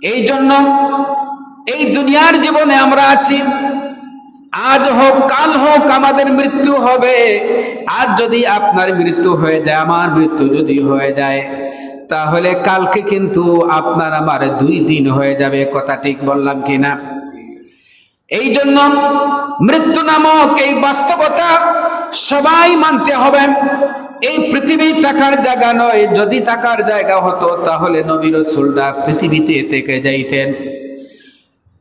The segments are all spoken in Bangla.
এই জন্য এই দুনিয়ার জীবনে আমরা আছি, আজ হোক কাল হোক আমাদের মৃত্যু হবে। আজ যদি আপনার মৃত্যু হয়ে যায়, আমার মৃত্যু যদি হয়ে যায়, তাহলে কালকে কিন্তু আপনার আমার 2 দিন হয়ে যাবে। কথা ঠিক বললাম কিনা? এই জন্য মৃত্যু নামক এই বাস্তবতা সবাই মানতে হবে। এই পৃথিবী থাকার জায়গা নয়। যদি থাকার জায়গা হতো তাহলে নবী রাসূলরা পৃথিবীতে থেকে যাইতেন।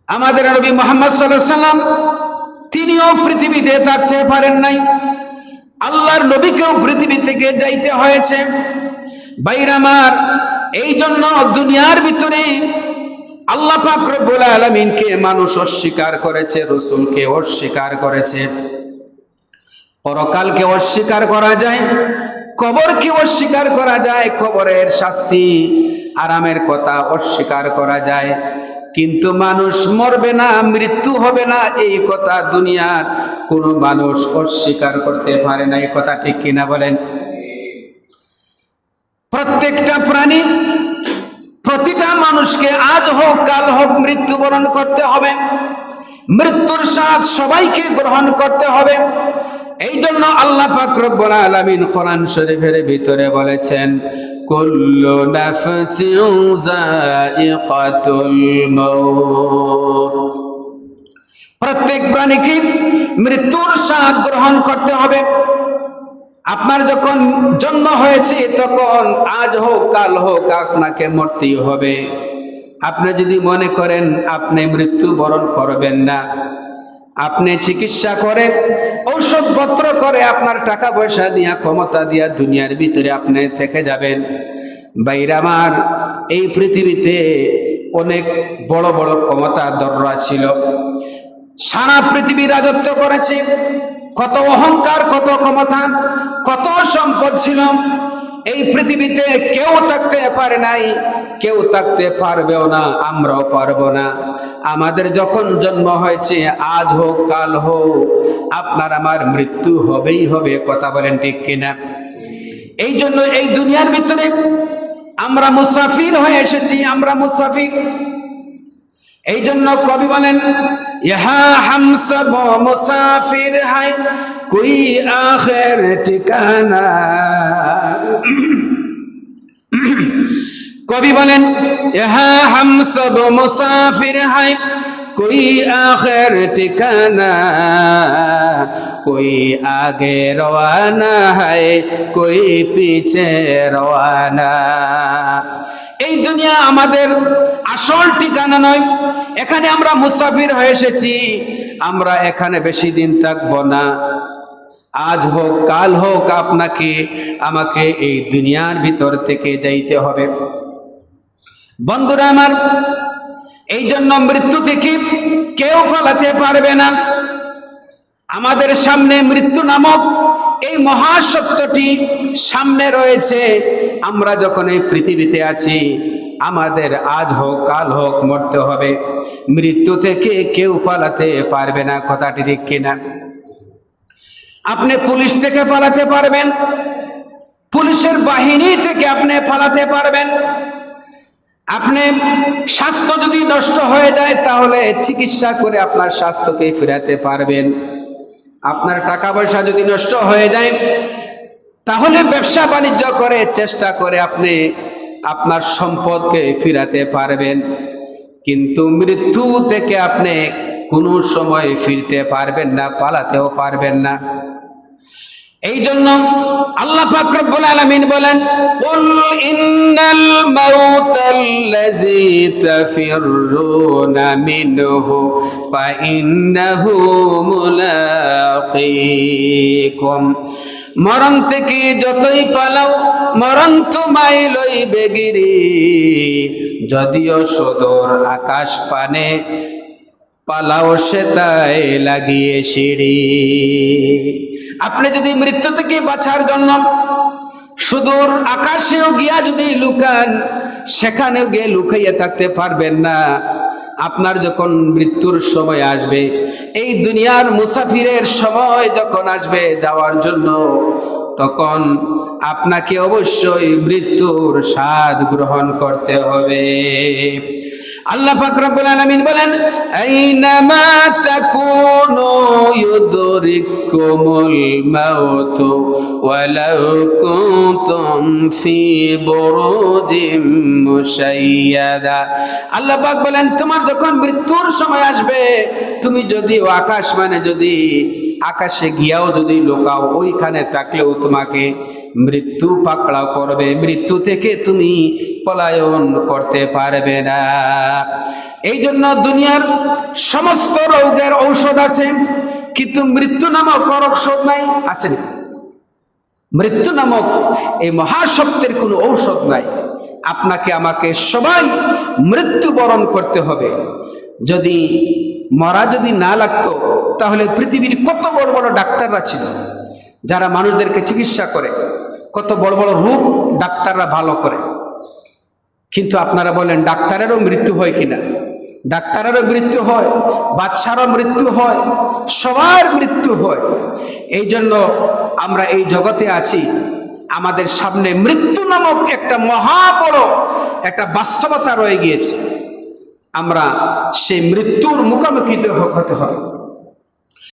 আমাদের নবী মুহাম্মদ সাল্লাল্লাহু আলাইহি সাল্লাম তিনিও পৃথিবীতে থাকতে পারেন নাই, আল্লাহর নবীকেও পৃথিবী থেকে যাইতে হয়েছে। ভাইরা আমার, এই জন্য দুনিয়ার ভিতরে আল্লাহ পাক রব্বুল আলামিনকে মানুষ অস্বীকার করেছে, রাসূলকে অস্বীকার করেছে। পরকালকে অস্বীকার করা যায়, কবরকে অস্বীকার করা যায়, কবরের শাস্তি আরামের কথা অস্বীকার করা যায়, কিন্তু মানুষ মরবে না, মৃত্যু হবে না, এই কথা দুনিয়ার কোনো মানুষ অস্বীকার করতে পারে না। এই কথা ঠিক কিনা বলেন? প্রত্যেকটা প্রাণী, প্রতিটা মানুষকে আজ হোক কাল হোক মৃত্যুবরণ করতে হবে। মৃত্যুর স্বাদ সবাইকে গ্রহণ করতে হবে। এই জন্য আল্লাহ পাক রব্বুল আলামিন কোরআন শরীফের ভিতরে বলেছেন, কুল্লু নাফসিন যায়িকাতুল মাউত। প্রত্যেক প্রাণীকে মৃত্যুর স্বাদ গ্রহণ করতে হবে। আপনার যখন জন্ম হয়েছে তখন আজ হোক কাল হোক আপনাকে মরতেই হবে। আপনি যদি মনে করেন আপনি মৃত্যু বরণ করবেন না, আপনি চিকিৎসা করে ঔষধপত্র করে আপনার টাকা পয়সা দিয়া ক্ষমতা দিয়া দুনিয়ার ভিতরে আপনি থেকে যাবেন, ভাইরা আমার, এই পৃথিবীতে অনেক বড় বড় ক্ষমতাধররা ছিল, সারা পৃথিবী রাজত্ব করেছে, কত অহংকার, কত ক্ষমতা, কত সম্পদ ছিল। এই পৃথিবীতে কেউ থাকতে পারে নাই, কেউ থাকতে পারবেও না, আমরাও পারবো না। আমাদের যখন জন্ম হয়েছে আজ হোক কাল হোক আপনার আমার মৃত্যু হবেই হবে। কথা বলেন ঠিক কিনা? এই জন্য এই দুনিয়ার ভিতরে আমরা মুসাফির হয়ে এসেছি, আমরা মুসাফির। এই জন্য কবি বলেন, ইহা হাম সব মুসাফির হায় কোই আখির ঠিকানা। কবি বলেন, ইহা হাম সব মুসাফির হায় কোই আখির ঠিকানা, কোই আগে রওয়ানা হায় কোই পিছে রওয়ানা। এই দুনিয়া আমাদের আসল ঠিকানা নয়, এখানে আমরা মুসাফির হয়ে এসেছি, আমরা এখানে বেশি দিন থাকবো না। আজ হোক কাল হোক আপনাকে আমাকে এই দুনিয়ার ভিতর থেকে যাইতে হবে। বন্ধুরা আমার, এই জন্য মৃত্যু থেকে কেউ পালাতে পারবে না। আমাদের সামনে মৃত্যু নামক এই মহাসত্যটি সামনে রয়েছে। আমরা যখন এই পৃথিবীতে আছি আমাদের আজ হোক কাল হোক মরতে হবে। মৃত্যু থেকে কেউ পালাতে পারবে না। কথাটি ঠিক কিনা? আপনি পুলিশ থেকে পালাতে পারবেন, পুলিশের বাহিনী থেকে আপনি পালাতে পারবেন। আপনি স্বাস্থ্য যদি নষ্ট হয়ে যায় তাহলে চিকিৎসা করে আপনার স্বাস্থ্যকে ফেরাতে পারবেন। আপনার টাকা পয়সা যদি নষ্ট হয়ে যায় তাহলে ব্যবসা বাণিজ্য করে চেষ্টা করে আপনি আপনার সম্পদকে ফিরাতে পারবেন। কিন্তু মৃত্যু থেকে আপনি কোনো সময় ফিরতে পারবেন না, পালাতেও পারবেন না। এই জন্য আল্লাহ পাক রব্বুল আলামিন বলেন, কুল ইন্নাল মাউতাল্লাযী তাফিররুনা মিনহু ফাইন্নাহু মুলাকীকুম। মরণ থেকে যতই পালাও মরণ তোমায় লইবে গিরি, যদিও সুদূর আকাশ পানে পালাও সে তাই লাগিয়ে সিঁড়ি। আপনি যদি মৃত্যু থেকে বাঁচার জন্য সুদূর আকাশেও গিয়া যদি লুকান, সেখানেও গিয়ে লুকাইয়া থাকতে পারবেন না। আপনার যখন মৃত্যুর সময় আসবে, এই দুনিয়ার মুসাফিরের সময় যখন আসবে যাওয়ার জন্য, তখন আপনাকে অবশ্যই মৃত্যুর স্বাদ গ্রহণ করতে হবে। আল্লাহ পাক রব্বুল আলামিন বলেন, আইনামা তাকুনু ইউদরিকুমুল মাউত ওয়ালাউ কুনতুম ফি বুরুদিম মুশাইয়াদা। আল্লাহ পাক বলেন, তোমার যখন মৃত্যুর সময় আসবে, তুমি যদি আকাশ যদি আকাশে গিয়াও যদি লোকাও, ওইখানে থাকলেও তোমাকে মৃত্যু পাকড়াও করবে, মৃত্যু থেকে তুমি পলায়ন করতে পারবে না। এই জন্য দুনিয়ার সমস্ত রোগের ঔষধ আছে, কিন্তু মৃত্যু নামক ঔষধ নাই, আছে না? মৃত্যু নামক এই মহাসত্যের কোনো ঔষধ নাই। আপনাকে আমাকে সবাই মৃত্যুবরণ করতে হবে। যদি মরা যদি না লাগতো, তাহলে পৃথিবীর কত বড় বড় ডাক্তাররা ছিল যারা মানুষদেরকে চিকিৎসা করে, কত বড় বড় রোগ ডাক্তাররা ভালো করে। কিন্তু আপনারা বলেন ডাক্তারেরও মৃত্যু হয় কিনা? ডাক্তারেরও মৃত্যু হয়, বাদশারও মৃত্যু হয়, সবার মৃত্যু হয়। এই জন্য আমরা এই জগতে আছি, আমাদের সামনে মৃত্যু নামক একটা মহা বড় একটা বাস্তবতা রয়ে গিয়েছে। আমরা সেই মৃত্যুর মুখোমুখি হতে হবে।